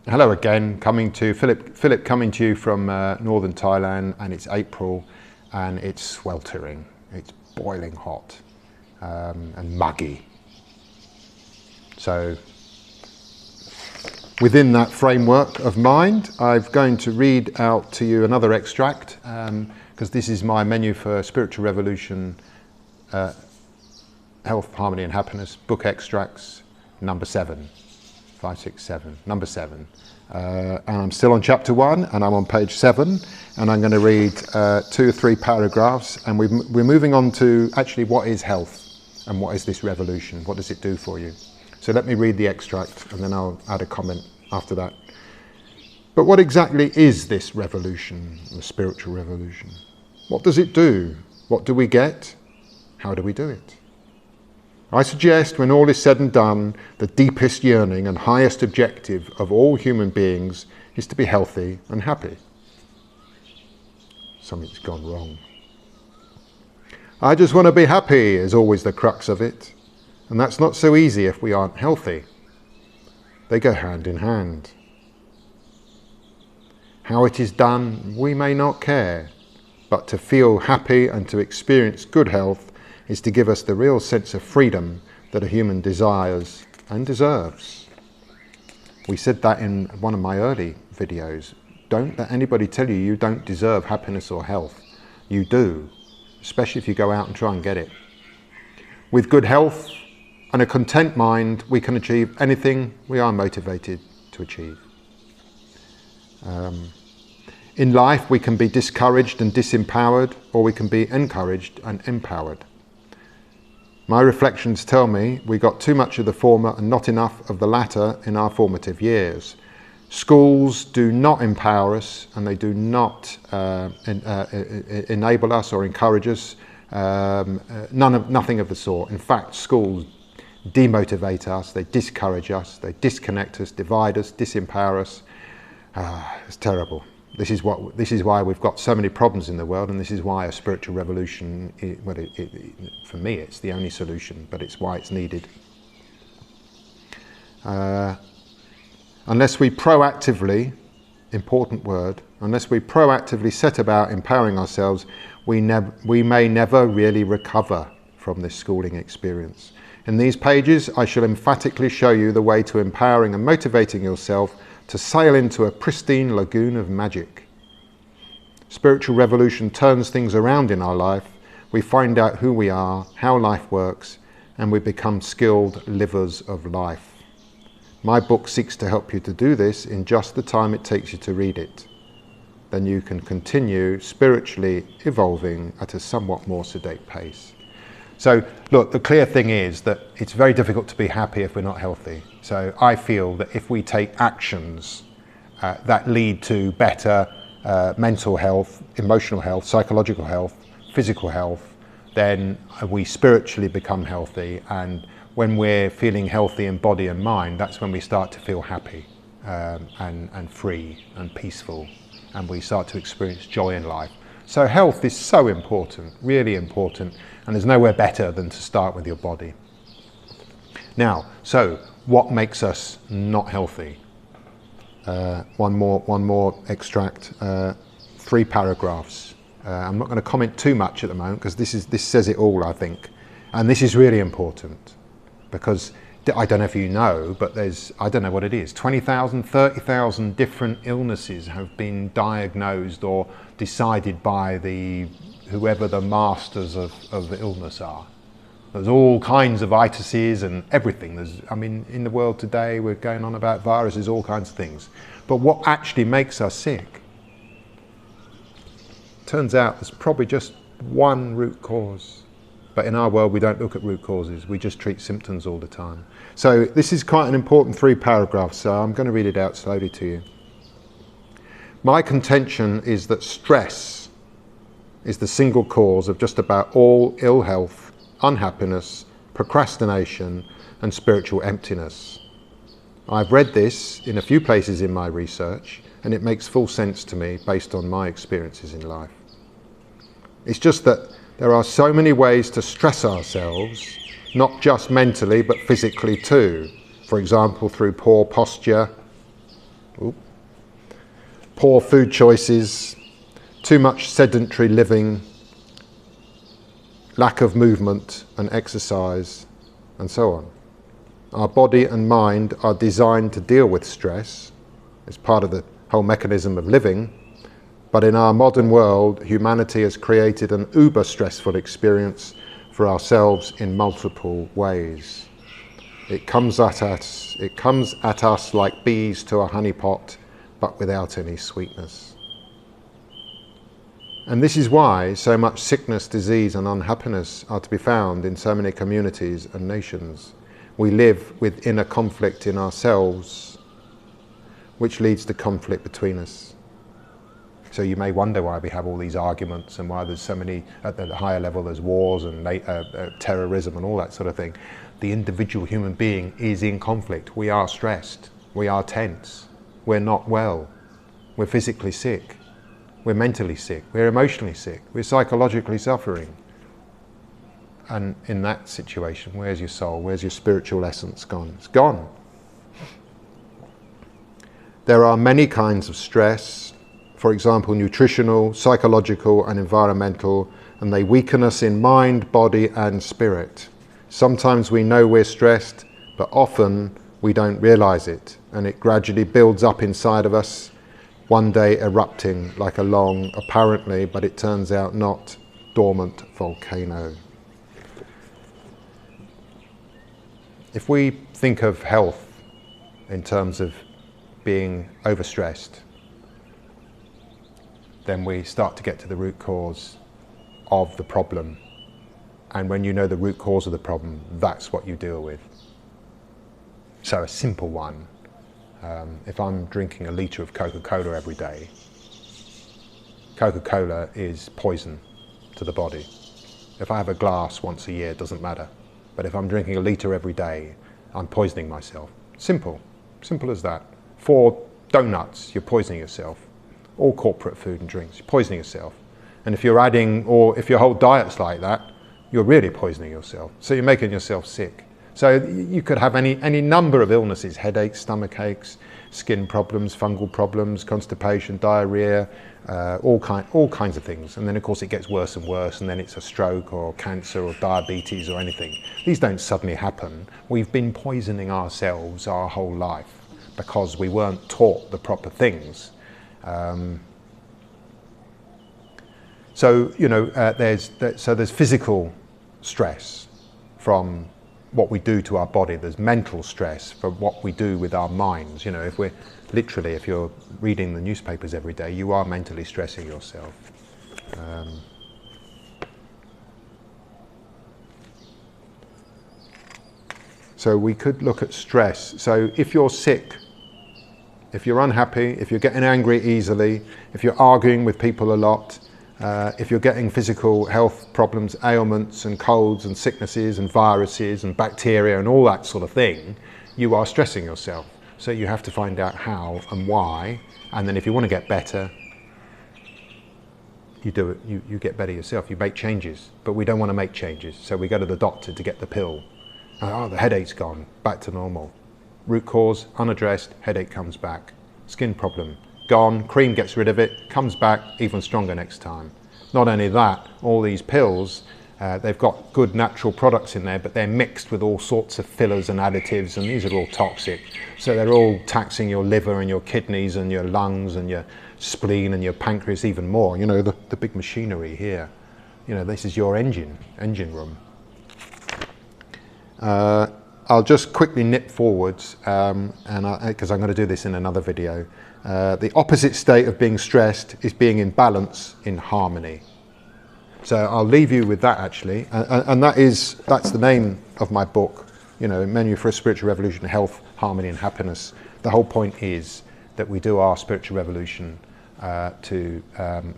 Hello again, Philip coming to you from northern Thailand, and it's April and it's sweltering, it's boiling hot and muggy. So within that framework of mind, I'm going to read out to you another extract because this is my menu for Spiritual Revolution, Health, Harmony and Happiness, book extracts, number 7. 5, 6, 7, number 7. And I'm still on chapter 1 and I'm on page 7, and I'm going to read 2 or 3 paragraphs, and we're moving on to actually what is health and what is this revolution, what does it do for you. So let me read the extract and then I'll add a comment after that. But what exactly is this revolution, the spiritual revolution? What does it do? What do we get? How do we do it? I suggest, when all is said and done, the deepest yearning and highest objective of all human beings is to be healthy and happy. Something's gone wrong. I just want to be happy is always the crux of it, and that's not so easy if we aren't healthy. They go hand in hand. How it is done, we may not care, but to feel happy and to experience good health is to give us the real sense of freedom that a human desires and deserves. We said that in one of my early videos. Don't let anybody tell you you don't deserve happiness or health. You do, especially if you go out and try and get it. With good health and a content mind, we can achieve anything we are motivated to achieve. In life, we can be discouraged and disempowered, or we can be encouraged and empowered. My reflections tell me we got too much of the former and not enough of the latter in our formative years. Schools do not empower us, and they do not enable us or encourage us. Nothing of the sort. In fact, schools demotivate us, they discourage us, they disconnect us, divide us, disempower us. It's terrible. This is why we've got so many problems in the world, and this is why a spiritual revolution, for me, it's the only solution, but it's why it's needed. Unless we proactively, important word, unless we proactively set about empowering ourselves, we may never really recover from this schooling experience. In these pages, I shall emphatically show you the way to empowering and motivating yourself to sail into a pristine lagoon of magic. Spiritual revolution turns things around in our life. We find out who we are, how life works, and we become skilled livers of life. My book seeks to help you to do this in just the time it takes you to read it. Then you can continue spiritually evolving at a somewhat more sedate pace. So look, the clear thing is that it's very difficult to be happy if we're not healthy. So I feel that if we take actions that lead to better mental health, emotional health, psychological health, physical health, then we spiritually become healthy. And when we're feeling healthy in body and mind, that's when we start to feel happy and free and peaceful, and we start to experience joy in life. So health is so important, really important, and there's nowhere better than to start with your body. Now, so what makes us not healthy? One more extract, 3 paragraphs. I'm not going to comment too much at the moment because this says it all, I think, and this is really important because I don't know if you know, but I don't know what it is, 20,000, 30,000 different illnesses have been diagnosed or decided by whoever the masters of illness are. There's all kinds of itises and everything. In the world today, we're going on about viruses, all kinds of things. But what actually makes us sick? Turns out there's probably just one root cause. But in our world, we don't look at root causes. We just treat symptoms all the time. So this is quite an important 3 paragraphs, so I'm going to read it out slowly to you. My contention is that stress is the single cause of just about all ill health, unhappiness, procrastination, and spiritual emptiness. I've read this in a few places in my research, and it makes full sense to me based on my experiences in life. It's just that there are so many ways to stress ourselves, not just mentally, but physically too. For example, through poor posture, Oop. Poor food choices, too much sedentary living, lack of movement and exercise, and so on. Our body and mind are designed to deal with stress. It's part of the whole mechanism of living. But in our modern world, humanity has created an uber stressful experience for ourselves in multiple ways. It comes at us like bees to a honeypot, but without any sweetness. And this is why so much sickness, disease and unhappiness are to be found in so many communities and nations. We live with inner conflict in ourselves, which leads to conflict between us. So you may wonder why we have all these arguments and why there's so many, at the higher level there's wars and terrorism and all that sort of thing. The individual human being is in conflict. We are stressed, we are tense, we're not well, we're physically sick, we're mentally sick, we're emotionally sick, we're psychologically suffering. And in that situation, where's your soul, where's your spiritual essence gone? It's gone. There are many kinds of stress, for example, nutritional, psychological and environmental, and they weaken us in mind, body and spirit. Sometimes we know we're stressed, but often we don't realize it, and it gradually builds up inside of us, one day erupting like a long, apparently, but it turns out not, dormant volcano. If we think of health in terms of being overstressed, then we start to get to the root cause of the problem. And when you know the root cause of the problem, that's what you deal with. So a simple one, if I'm drinking a litre of Coca-Cola every day, Coca-Cola is poison to the body. If I have a glass once a year, it doesn't matter. But if I'm drinking a litre every day, I'm poisoning myself. Simple as that. 4 donuts, you're poisoning yourself. All corporate food and drinks, you're poisoning yourself. And if you're adding, or if your whole diet's like that, you're really poisoning yourself. So you're making yourself sick. So you could have any number of illnesses, headaches, stomach aches, skin problems, fungal problems, constipation, diarrhea, all kinds of things. And then of course it gets worse and worse, and then it's a stroke or cancer or diabetes or anything. These don't suddenly happen. We've been poisoning ourselves our whole life because we weren't taught the proper things. So you know, there's physical stress from what we do to our body. There's mental stress for what we do with our minds. You know, if you're reading the newspapers every day, you are mentally stressing yourself. So we could look at stress. So if you're sick, if you're unhappy, if you're getting angry easily, if you're arguing with people a lot, if you're getting physical health problems, ailments and colds and sicknesses and viruses and bacteria and all that sort of thing, you are stressing yourself. So you have to find out how and why, and then if you want to get better, you do it. You get better yourself. You make changes, but we don't want to make changes. So we go to the doctor to get the pill. Oh, the headache's gone, back to normal. Root cause, unaddressed, headache comes back. Skin problem, gone, cream gets rid of it, comes back even stronger next time. Not only that, all these pills, they've got good natural products in there, but they're mixed with all sorts of fillers and additives, and these are all toxic. So they're all taxing your liver and your kidneys and your lungs and your spleen and your pancreas even more. You know, the big machinery here. You know, this is your engine room. I'll just quickly nip forwards, because I'm going to do this in another video. The opposite state of being stressed is being in balance, in harmony. So I'll leave you with that actually, and that's the name of my book, you know, Menu for a Spiritual Revolution, Health, Harmony and Happiness. The whole point is that we do our spiritual revolution to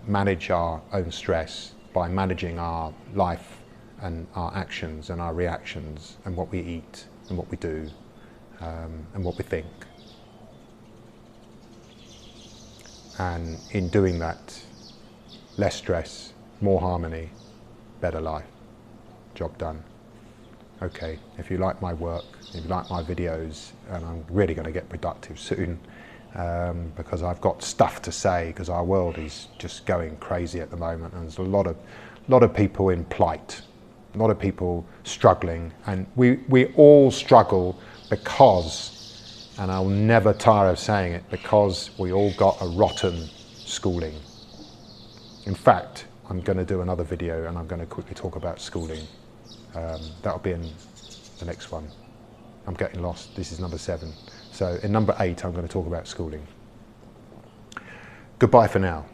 manage our own stress by managing our life and our actions and our reactions and what we eat and what we do and what we think. And in doing that, less stress, more harmony, better life. Job done. Okay, if you like my work, if you like my videos, and I'm really going to get productive soon, because I've got stuff to say, because our world is just going crazy at the moment, and there's a lot of people in plight, a lot of people struggling, and we all struggle because, and I'll never tire of saying it, because we all got a rotten schooling. In fact, I'm going to do another video and I'm going to quickly talk about schooling. That'll be in the next one. I'm getting lost. This is number 7. So in number 8, I'm going to talk about schooling. Goodbye for now.